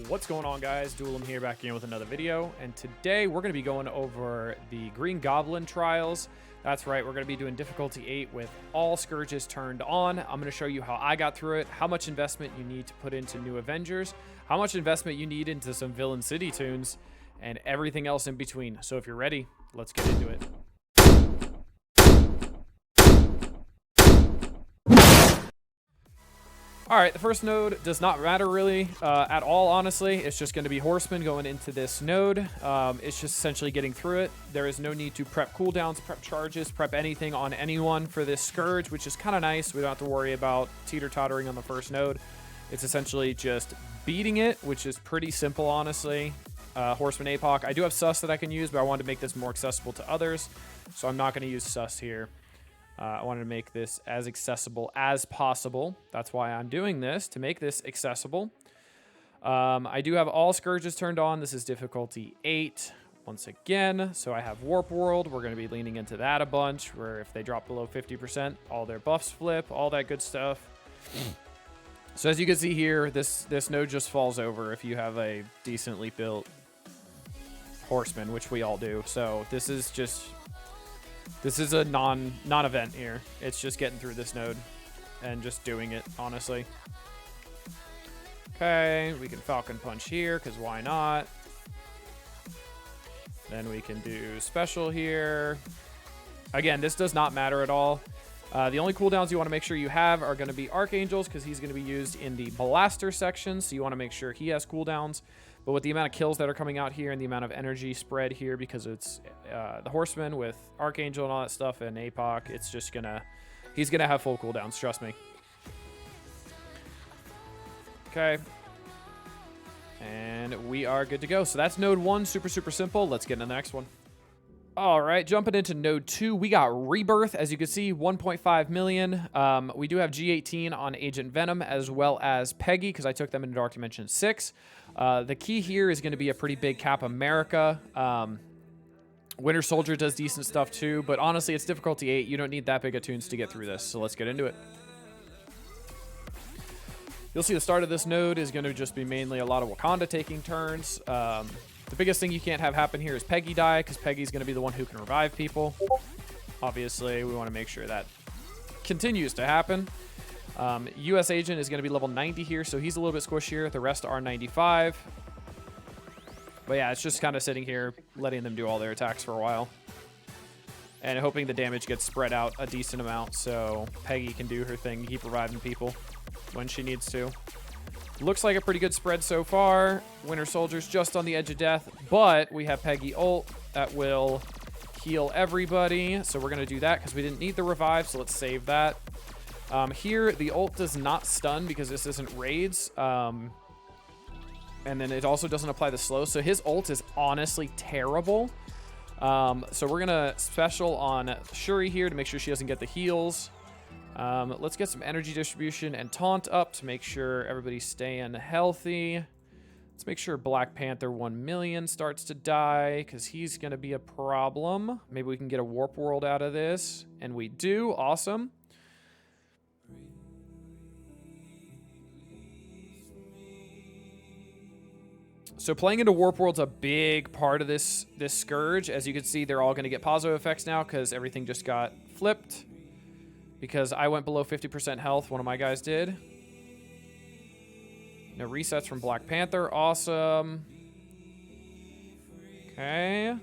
What's going on, guys? Duelim here, back again with another video, and today we're going to be going over the Green Goblin trials. That's right, we're going to be doing difficulty 8 with all Scourges turned on. I'm going to show you how I got through it, how much investment you need to put into new Avengers, how much investment you need into some Villain City tunes, and everything else in between. So if you're ready, let's get into it. All right, the first node does not matter really at all, honestly. It's just going to be Horseman going into this node. It's just essentially getting through it. There is no need to prep cooldowns, prep charges, prep anything on anyone for this Scourge, which is kind of nice. We don't have to worry about teeter-tottering on the first node. It's essentially just beating it, which is pretty simple, honestly. Horseman APOC. I do have Sus that I can use, but I wanted to make this more accessible to others, so I'm not going to use Sus here. I wanted to make this as accessible as possible. That's why I'm doing this, to make this accessible. I do have all Scourges turned on. This is difficulty 8 once again. So I have Warp World. We're going to be leaning into that a bunch, where if they drop below 50%, all their buffs flip, all that good stuff. So as you can see here, this node just falls over if you have a decently built Horseman, which we all do. So this is just... This is a non-event here. It's just getting through this node and just doing it, honestly. Okay, we can Falcon Punch here, because why not? Then we can do Special here. Again, this does not matter at all. The only cooldowns you want to make sure you have are going to be Archangels, because he's going to be used in the Blaster section, so you want to make sure he has cooldowns. But with the amount of kills that are coming out here and the amount of energy spread here, because it's the Horseman with Archangel and all that stuff and APOC, it's just gonna... He's gonna have full cooldowns, trust me. Okay. And we are good to go. So that's node 1, super simple. Let's get into the next one. All right, jumping into node 2, we got Rebirth. As you can see, 1.5 million. We do have G18 on Agent Venom, as well as Peggy, because I took them into Dark Dimension 6. The key here is going to be a pretty big Cap America. Winter Soldier does decent stuff too, but honestly, it's difficulty 8. You don't need that big of tunes to get through this, so let's get into it. You'll see the start of this node is going to just be mainly a lot of Wakanda taking turns. The biggest thing you can't have happen here is Peggy die, because Peggy's going to be the one who can revive people. Obviously, we want to make sure that continues to happen. US Agent is going to be level 90 here, so he's a little bit squishier. The rest are 95. But yeah, it's just kind of sitting here, letting them do all their attacks for a while. And hoping the damage gets spread out a decent amount, so Peggy can do her thing, keep reviving people when she needs to. Looks like a pretty good spread so far. Winter Soldier's just on the edge of death, but we have Peggy ult that will heal everybody. So we're going to do that because we didn't need the revive, so let's save that. Here, the ult does not stun because this isn't raids. And then it also doesn't apply the slow. So his ult is honestly terrible. So we're going to special on Shuri here to make sure she doesn't get the heals. Let's get some energy distribution and taunt up to make sure everybody's staying healthy. Let's make sure Black Panther 1 million starts to die, because he's going to be a problem. Maybe we can get a Warp World out of this. And we do. Awesome. So playing into Warp World's a big part of this Scourge. As you can see, they're all going to get positive effects now, because everything just got flipped. Because I went below 50% health, one of my guys did. No resets from Black Panther, awesome. Okay.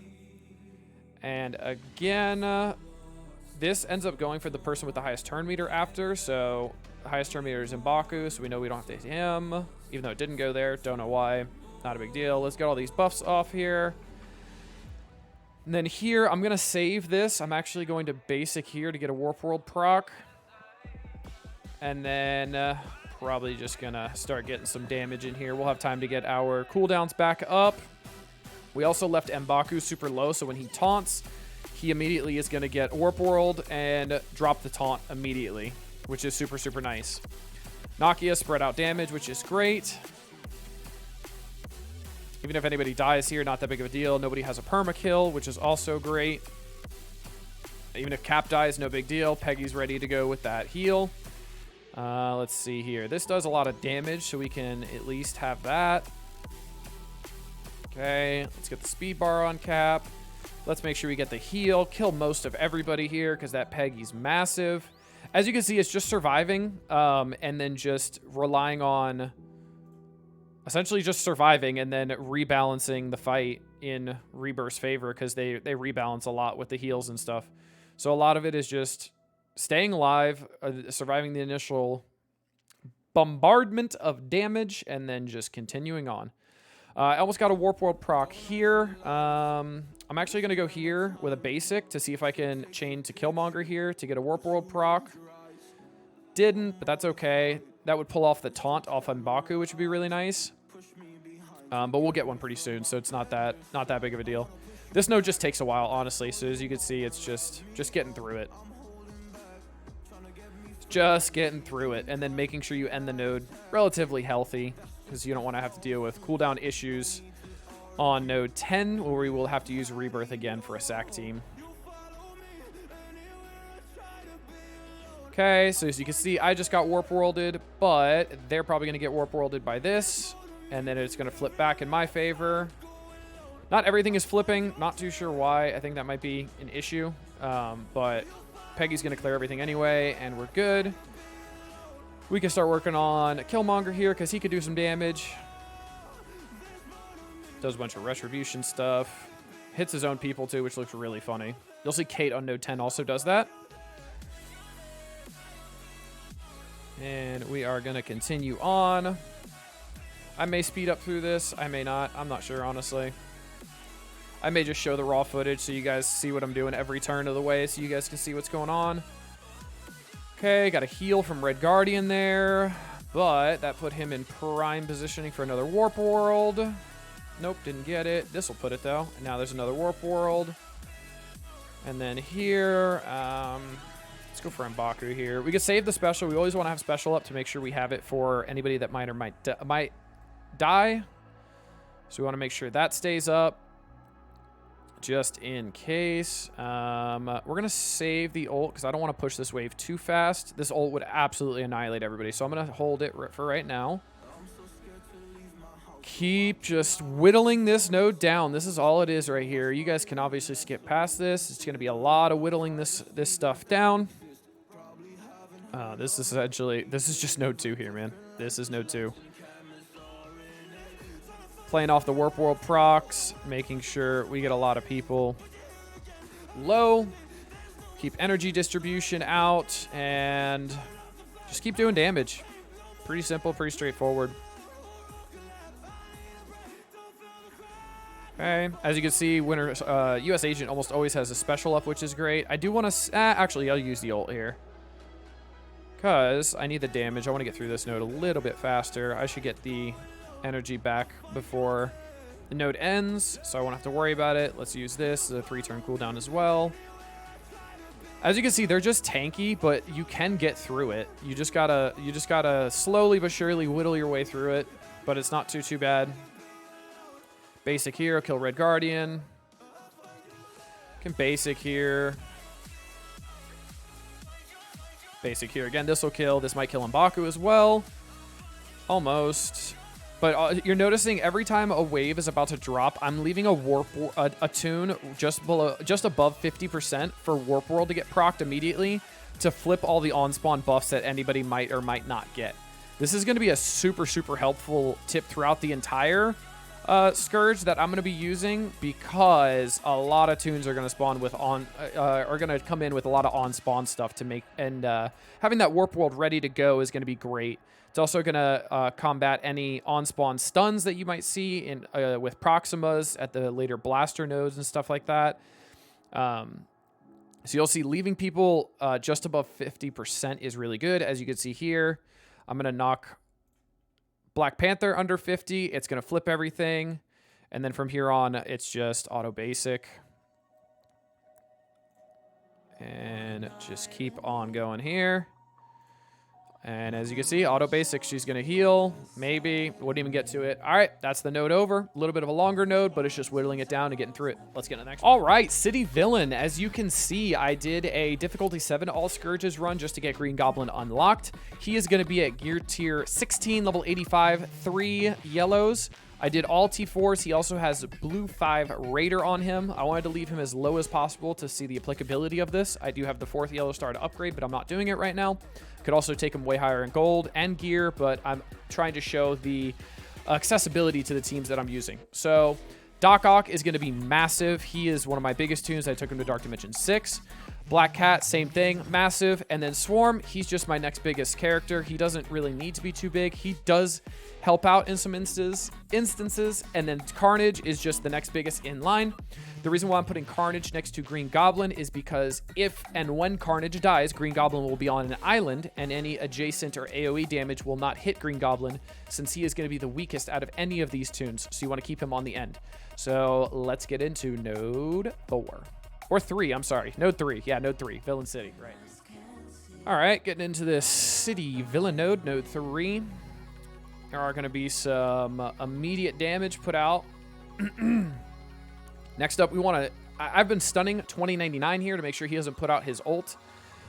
And again, this ends up going for the person with the highest turn meter after. So the highest turn meter is M'Baku, so we know we don't have to hit him. Even though it didn't go there, don't know why. Not a big deal. Let's get all these buffs off here. And then here, I'm going to save this. I'm actually going to basic here to get a Warp World proc. And then probably just going to start getting some damage in here. We'll have time to get our cooldowns back up. We also left M'Baku super low, so when he taunts, he immediately is going to get Warp World and drop the taunt immediately, which is super nice. Nakia spread out damage, which is great. Even if anybody dies here, not that big of a deal. Nobody has a perma-kill, which is also great. Even if Cap dies, no big deal. Peggy's ready to go with that heal. Let's see here. This does a lot of damage, so we can at least have that. Okay, let's get the speed bar on cap. Let's make sure we get the heal. Kill most of everybody here because that Peggy's massive. As you can see, it's just surviving and then just relying on essentially just surviving and then rebalancing the fight in Rebirth's favor because they rebalance a lot with the heals and stuff. So a lot of it is just staying alive, surviving the initial bombardment of damage, and then just continuing on. I almost got a Warp World proc here. I'm actually going to go here with a basic to see if I can chain to Killmonger here to get a Warp World proc. Didn't, but that's okay. That would pull off the taunt off M'Baku, which would be really nice. But we'll get one pretty soon, so it's not that big of a deal. This node just takes a while, honestly. So as you can see, it's just getting through it. Just getting through it, and then making sure you end the node relatively healthy, because you don't want to have to deal with cooldown issues on node 10, where we will have to use Rebirth again for a sack team. Okay, so as you can see, I just got Warp Worlded, but they're probably going to get Warp Worlded by this, and then it's going to flip back in my favor. Not everything is flipping. Not too sure why. I think that might be an issue, but Peggy's going to clear everything anyway, and we're good. We can start working on Killmonger here because he could do some damage. Does a bunch of Retribution stuff. Hits his own people too, which looks really funny. You'll see Kate on node 10 also does that. And we are going to continue on. I may speed up through this. I may not. I'm not sure, honestly. I may just show the raw footage so you guys see what I'm doing every turn of the way so you guys can see what's going on. Okay, got a heal from Red Guardian there, but that put him in prime positioning for another Warp World. Nope, didn't get it. This will put it, though. And now there's another Warp World. And then here, let's go for M'Baku here. We can save the special. We always want to have special up to make sure we have it for anybody that might die. So we want to make sure that stays up. Just in case. We're going to save the ult because I don't want to push this wave too fast. This ult would absolutely annihilate everybody. So I'm going to hold it for right now. Keep just whittling this node down. This is all it is right here. You guys can obviously skip past this. It's going to be a lot of whittling this stuff down. This is just node 2 here, man. This is node 2. Playing off the Warp World procs, making sure we get a lot of people low. Keep energy distribution out, and just keep doing damage. Pretty simple, pretty straightforward. Okay, as you can see, US Agent almost always has a special up, which is great. I do want to... actually, I'll use the ult here. Because I need the damage. I want to get through this node a little bit faster. I should get the energy back before the node ends, so I won't have to worry about it. Let's use this as a 3-turn cooldown as well. As you can see, they're just tanky, but you can get through it. You just gotta slowly but surely whittle your way through it, but it's not too bad. Basic here, kill Red Guardian. Can basic here. Basic here again. This will kill. This might kill M'Baku as well. Almost. But you're noticing every time a wave is about to drop, I'm leaving a tune just above 50% for Warp World to get procced immediately to flip all the on-spawn buffs that anybody might or might not get. This is going to be a super, super helpful tip throughout the entire Scourge that I'm going to be using, because a lot of tunes are going to spawn with are going to come in with a lot of on-spawn stuff to make, and having that Warp World ready to go is going to be great. It's also going to combat any on-spawn stuns that you might see in with Proximas at the later blaster nodes and stuff like that. So you'll see leaving people just above 50% is really good. As you can see here, I'm going to knock Black Panther under 50. It's going to flip everything. And then from here on, it's just auto basic. And just keep on going here. And as you can see, auto basic, she's going to heal. Maybe. Wouldn't even get to it. All right, that's the node over. A little bit of a longer node, but it's just whittling it down and getting through it. Let's get to the next one. All right, City Villain. As you can see, I did a difficulty 7 all Scourges run just to get Green Goblin unlocked. He is going to be at gear tier 16, level 85, 3 yellows. I did all T4s. He also has blue 5 Raider on him. I wanted to leave him as low as possible to see the applicability of this. I do have the 4th yellow star to upgrade, but I'm not doing it right now. Could also take him way higher in gold and gear, but I'm trying to show the accessibility to the teams that I'm using. So Doc Ock is going to be massive. He is one of my biggest tunes. I took him to Dark Dimension 6. Black Cat, same thing, massive. And then Swarm, he's just my next biggest character. He doesn't really need to be too big. He does help out in some instances. And then Carnage is just the next biggest in line. The reason why I'm putting Carnage next to Green Goblin is because if and when Carnage dies, Green Goblin will be on an island, and any adjacent or AoE damage will not hit Green Goblin, since he is going to be the weakest out of any of these tunes. So you want to keep him on the end. So let's get into node 4. Or 3, I'm sorry. Node 3. Yeah, node 3. Villain City, right. All right, getting into this city villain node, node 3. There are going to be some immediate damage put out. Next up, we want to... I've been stunning 2099 here to make sure he doesn't put out his ult.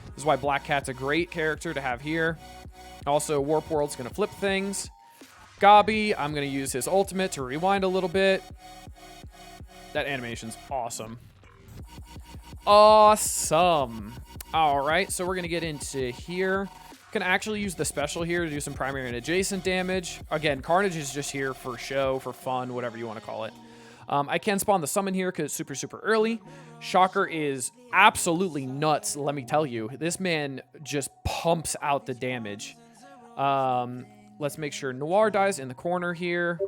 This is why Black Cat's a great character to have here. Also, Warp World's going to flip things. Gabi, I'm going to use his ultimate to rewind a little bit. That animation's awesome. Awesome. All right, so we're going to get into here. Can actually use the special here to do some primary and adjacent damage. Again, Carnage is just here for show, for fun, whatever you want to call it. I can spawn the summon here because it's super, super early. Shocker is absolutely nuts, let me tell you. This man just pumps out the damage. Let's make sure Noir dies in the corner here.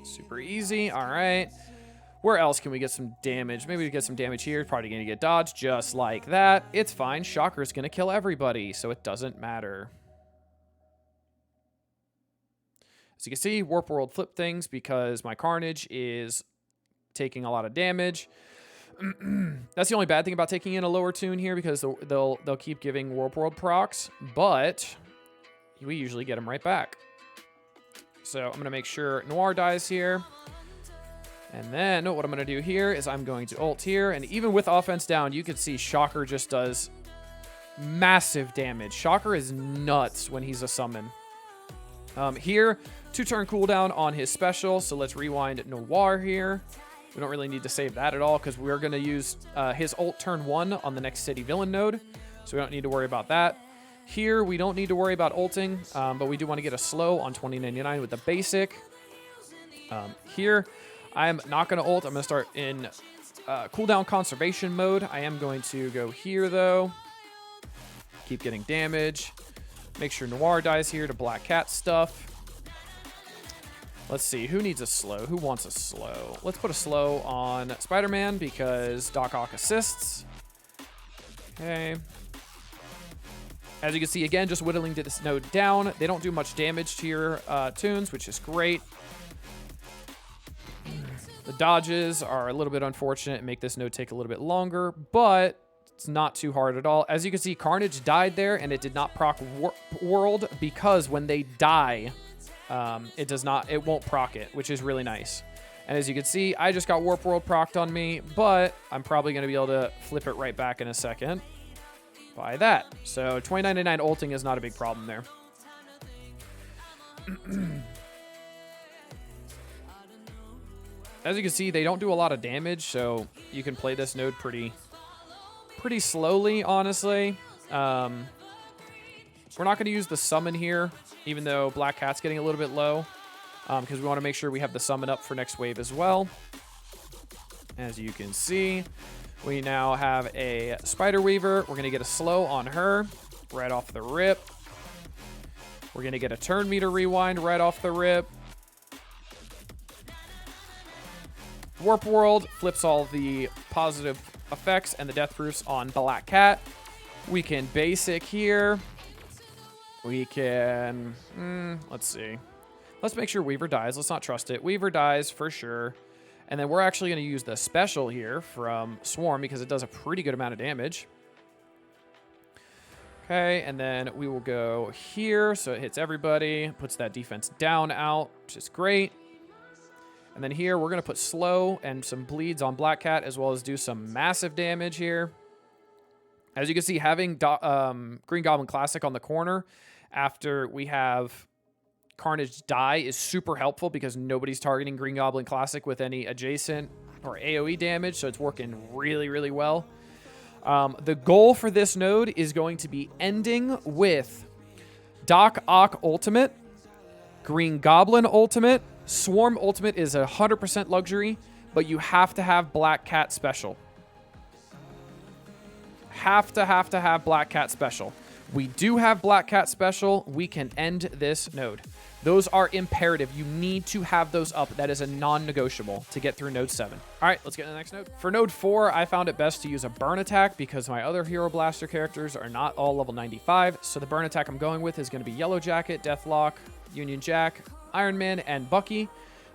Super easy. All right. Where else can we get some damage? Maybe we get some damage here. Probably going to get dodged just like that. It's fine. Shocker's going to kill everybody, so it doesn't matter. As you can see, Warp World flipped things because my Carnage is taking a lot of damage. That's the only bad thing about taking in a lower tune here, because they'll keep giving Warp World procs, but we usually get them right back. So I'm going to make sure Noir dies here. And then what I'm going to do here is I'm going to ult here. And even with offense down, you can see Shocker just does massive damage. Shocker is nuts when he's a summon. Here, 2-turn cooldown on his special. So let's rewind Noir here. We don't really need to save that at all because we're going to use his ult turn 1 on the next city villain node. So we don't need to worry about that. Here, we don't need to worry about ulting, but we do want to get a slow on 2099 with the basic. Here, I'm not going to ult. I'm going to start in cooldown conservation mode. I am going to go here, though. Keep getting damage. Make sure Noir dies here to Black Cat stuff. Let's see. Who needs a slow? Who wants a slow? Let's put a slow on Spider-Man because Doc Ock assists. Okay. As you can see, again, just whittling this node down. They don't do much damage to your tunes, which is great. The dodges are a little bit unfortunate and make this node take a little bit longer, but it's not too hard at all. As you can see, Carnage died there, and it did not proc World because when they die, it won't proc it, which is really nice. And as you can see, I just got Warp World procced on me, but I'm probably going to be able to flip it right back in a second by that. So 2099 ulting is not a big problem there. As you can see, they don't do a lot of damage, so you can play this node pretty slowly, honestly. We're not going to use the summon here, even though Black Cat's getting a little bit low, because we want to make sure we have the summon up for next wave as well. As you can see, we now have a Spider Weaver. We're going to get a slow on her right off the rip. We're going to get a turn meter rewind right off the rip. Warp World flips all the positive effects and the death proofs on Black Cat. We can basic here. We can... let's see. Let's make sure Weaver dies. Let's not trust it. Weaver dies for sure. And then we're actually going to use the special here from Swarm because it does a pretty good amount of damage. Okay, and then we will go here so it hits everybody. Puts that defense down out, which is great. And then here, we're going to put slow and some bleeds on Black Cat, as well as do some massive damage here. As you can see, having Green Goblin Classic on the corner after we have Carnage die is super helpful because nobody's targeting Green Goblin Classic with any adjacent or AoE damage, so it's working really, really well. The goal for this node is going to be ending with Doc Ock Ultimate, Green Goblin Ultimate. Swarm Ultimate is 100% luxury, but you have to have Black Cat Special. Have to have Black Cat Special. We do have Black Cat Special. We can end this node. Those are imperative. You need to have those up. That is a non-negotiable to get through node 7. All right, let's get to the next node. For node 4, I found it best to use a burn attack because my other Hero Blaster characters are not all level 95. So the burn attack I'm going with is going to be Yellow Jacket, Deathlock, Union Jack, Iron Man, and Bucky.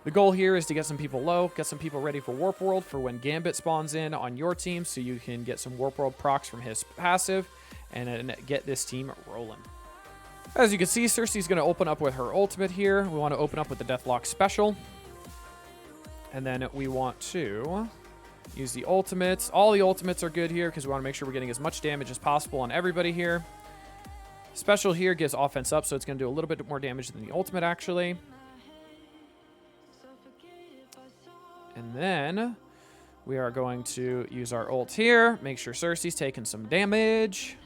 The goal here is to get some people low, get some people ready for Warp World for when Gambit spawns in on your team so you can get some Warp World procs from his passive and then get this team rolling. As you can see, Cersei's going to open up with her ultimate here. We want to open up with the Deathlock special. And then we want to use the ultimates. All the ultimates are good here because we want to make sure we're getting as much damage as possible on everybody here. Special here gives offense up, so it's going to do a little bit more damage than the ultimate, actually. And then we are going to use our ult here. Make sure Cersei's taking some damage.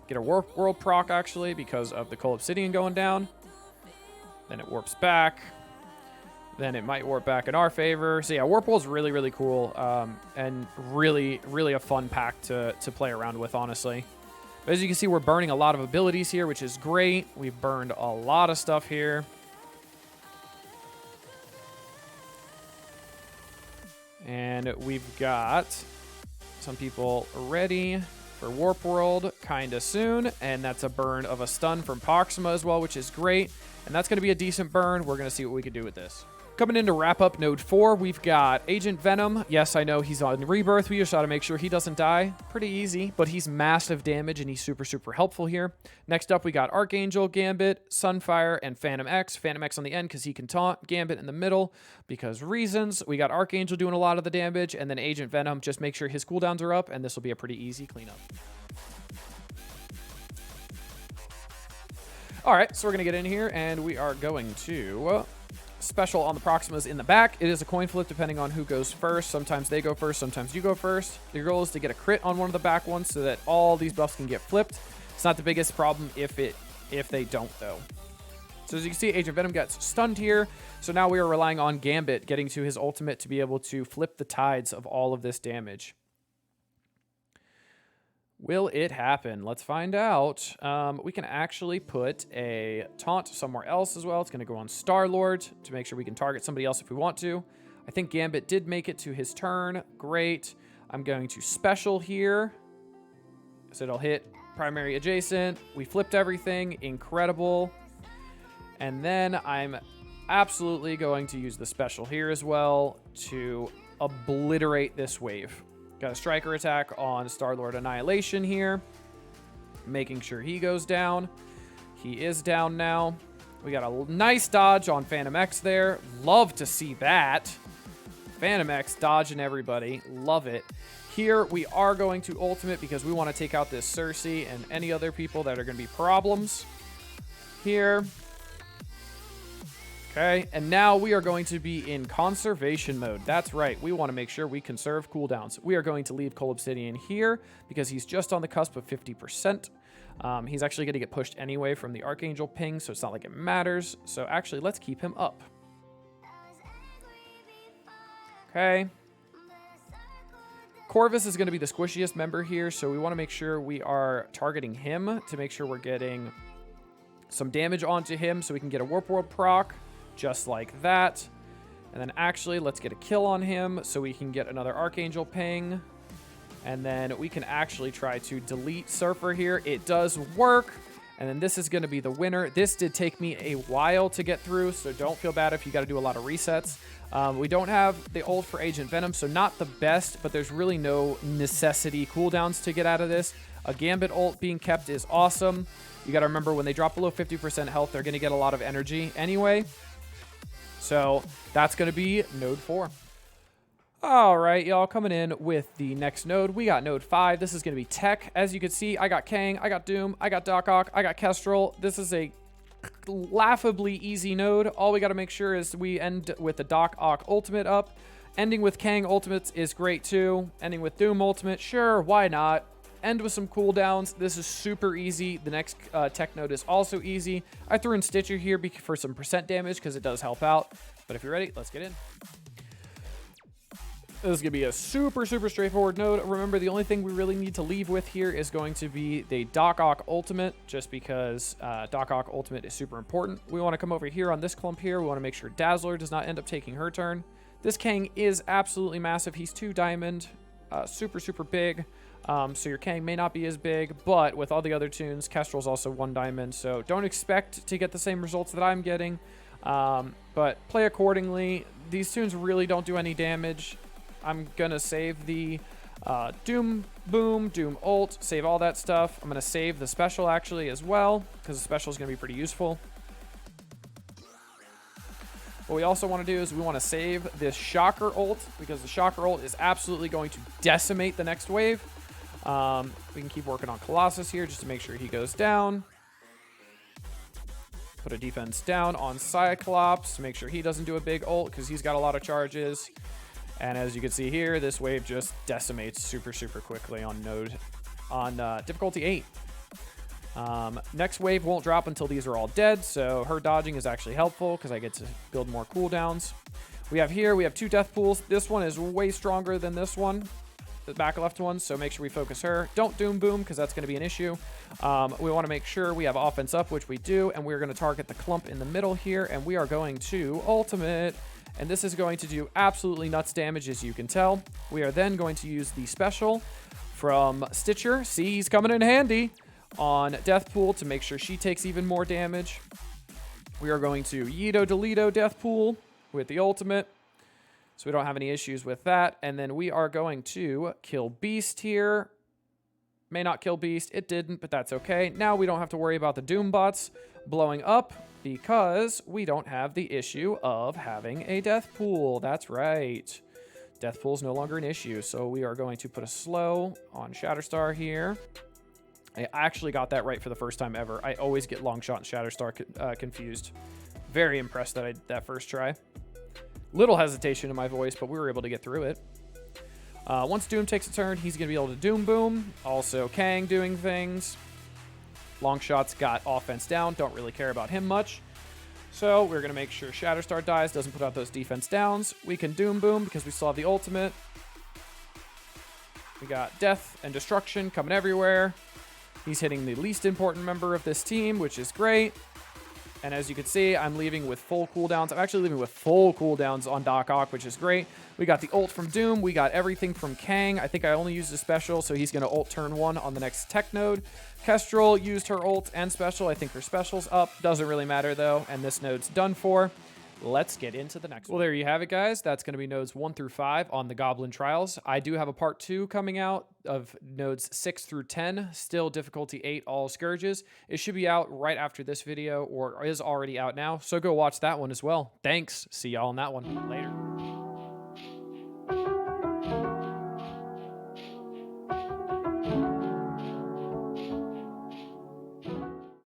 Get a Warp World proc, actually, because of the Coal Obsidian going down. Then it warps back. Then it might warp back in our favor. So yeah, Warp World's really, really cool. And really, really a fun pack to play around with, honestly. But as you can see, we're burning a lot of abilities here, which is great. We've burned a lot of stuff here. And we've got some people ready for Warp World kind of soon. And that's a burn of a stun from Proxima as well, which is great. And that's going to be a decent burn. We're going to see what we can do with this. Coming in to wrap up node 4, we've got Agent Venom. Yes, I know he's on Rebirth. We just got to make sure he doesn't die. Pretty easy, but he's massive damage and he's super, super helpful here. Next up, we got Archangel, Gambit, Sunfire, and Phantom X. Phantom X on the end because he can taunt. Gambit in the middle because reasons. We got Archangel doing a lot of the damage, and then Agent Venom. Just make sure his cooldowns are up, and this will be a pretty easy cleanup. All right, so we're going to get in here, and we are going to special on the Proximas in the back. It is a coin flip depending on who goes first. Sometimes they go first, sometimes you go first. Your goal is to get a crit on one of the back ones so that all these buffs can get flipped. It's not the biggest problem if they don't, though. So as you can see, Agent Venom gets stunned here. So now we are relying on Gambit getting to his ultimate to be able to flip the tides of all of this damage. Will it happen? Let's find out. We can actually put a taunt somewhere else as well. It's going to go on Star-Lord to make sure we can target somebody else if we want to. I think Gambit did make it to his turn. Great. I'm going to special here. So it'll hit primary adjacent. We flipped everything. Incredible. And then I'm absolutely going to use the special here as well to obliterate this wave. Got a striker attack on Star-Lord Annihilation here. Making sure he goes down. He is down now. We got a nice dodge on Phantom X there. Love to see that. Phantom X dodging everybody. Love it. Here we are going to ultimate because we want to take out this Cersei and any other people that are going to be problems. Here. Okay, and now we are going to be in conservation mode. That's right, we want to make sure we conserve cooldowns. We are going to leave Coal Obsidian here because he's just on the cusp of 50%. He's actually going to get pushed anyway from the Archangel ping, so it's not like it matters. So actually, let's keep him up. Okay. Corvus is going to be the squishiest member here, so we want to make sure we are targeting him to make sure we're getting some damage onto him so we can get a Warp World proc. Just like that. And then actually, let's get a kill on him so we can get another Archangel ping. And then we can actually try to delete Surfer here. It does work. And then this is going to be the winner. This did take me a while to get through, so don't feel bad if you got to do a lot of resets. We don't have the ult for Agent Venom, so not the best, but there's really no necessity cooldowns to get out of this. A Gambit ult being kept is awesome. You got to remember, when they drop below 50% health, they're going to get a lot of energy anyway. So that's going to be node 4. All right, y'all, coming in with the next node. We got node 5. This is going to be tech. As you can see, I got Kang, I got Doom, I got Doc Ock, I got Kestrel. This is a laughably easy node. All we got to make sure is we end with the Doc Ock ultimate up. Ending with Kang ultimates is great too. Ending with Doom ultimate, sure, why not? End with some cooldowns. This is super easy. The next tech node is also easy. I threw in Stitcher here for some percent damage because it does help out. But if you're ready, let's get in. This is going to be a super, super straightforward node. Remember, the only thing we really need to leave with here is going to be the Doc Ock ultimate, just because Doc Ock ultimate is super important. We want to come over here on this clump here. We want to make sure Dazzler does not end up taking her turn. This Kang is absolutely massive. He's 2 diamond, super, super big. So your Kang may not be as big, but with all the other tunes, Kestrel's also 1 diamond. So don't expect to get the same results that I'm getting, but play accordingly. These tunes really don't do any damage. I'm going to save the Doom Boom, Doom Ult, save all that stuff. I'm going to save the special actually as well, because the special is going to be pretty useful. What we also want to do is we want to save this Shocker ult, because the Shocker ult is absolutely going to decimate the next wave. We can keep working on Colossus here just to make sure he goes down. Put a defense down on Cyclops to make sure he doesn't do a big ult, because he's got a lot of charges. And as you can see here, this wave just decimates super, super quickly on difficulty 8. Next wave won't drop until these are all dead, so her dodging is actually helpful because I get to build more cooldowns. We have 2 death pools. This one is way stronger than this one, the back left one, so make sure we focus her. Don't Doom Boom, because that's going to be an issue. We want to make sure we have offense up, which we do, and we're going to target the clump in the middle here, and we are going to ultimate, and this is going to do absolutely nuts damage, as you can tell. We are then going to use the special from Stitcher. See, he's coming in handy on Deathpool to make sure she takes even more damage. We are going to Yeedo Deleto Deathpool with the ultimate, so we don't have any issues with that. And then we are going to kill Beast here. May not kill Beast. It didn't, but that's okay. Now we don't have to worry about the Doom bots blowing up because we don't have the issue of having a Deathpool. That's right. Deathpool is no longer an issue, so we are going to put a slow on Shatterstar here. I actually got that right for the first time ever. I always get Longshot and Shatterstar confused. Very impressed that I did that first try. Little hesitation in my voice, but we were able to get through it. Once Doom takes a turn, he's going to be able to Doom Boom. Also, Kang doing things. Longshot's got offense down. Don't really care about him much. So we're going to make sure Shatterstar dies, doesn't put out those defense downs. We can Doom Boom because we still have the ultimate. We got Death and Destruction coming everywhere. He's hitting the least important member of this team, which is great. And as you can see, I'm leaving with full cooldowns. I'm actually leaving with full cooldowns on Doc Ock, which is great. We got the ult from Doom. We got everything from Kang. I think I only used a special, so he's going to ult turn 1 on the next tech node. Kestrel used her ult and special. I think her special's up. Doesn't really matter, though. And this node's done for. Let's get into the next one. Well, there you have it, guys. That's going to be nodes 1 through 5 on the Goblin Trials. I do have a part 2 coming out of nodes 6 through 10, still difficulty 8, all Scourges. It should be out right after this video, or is already out now, so go watch that one as well. Thanks. See y'all on that one later.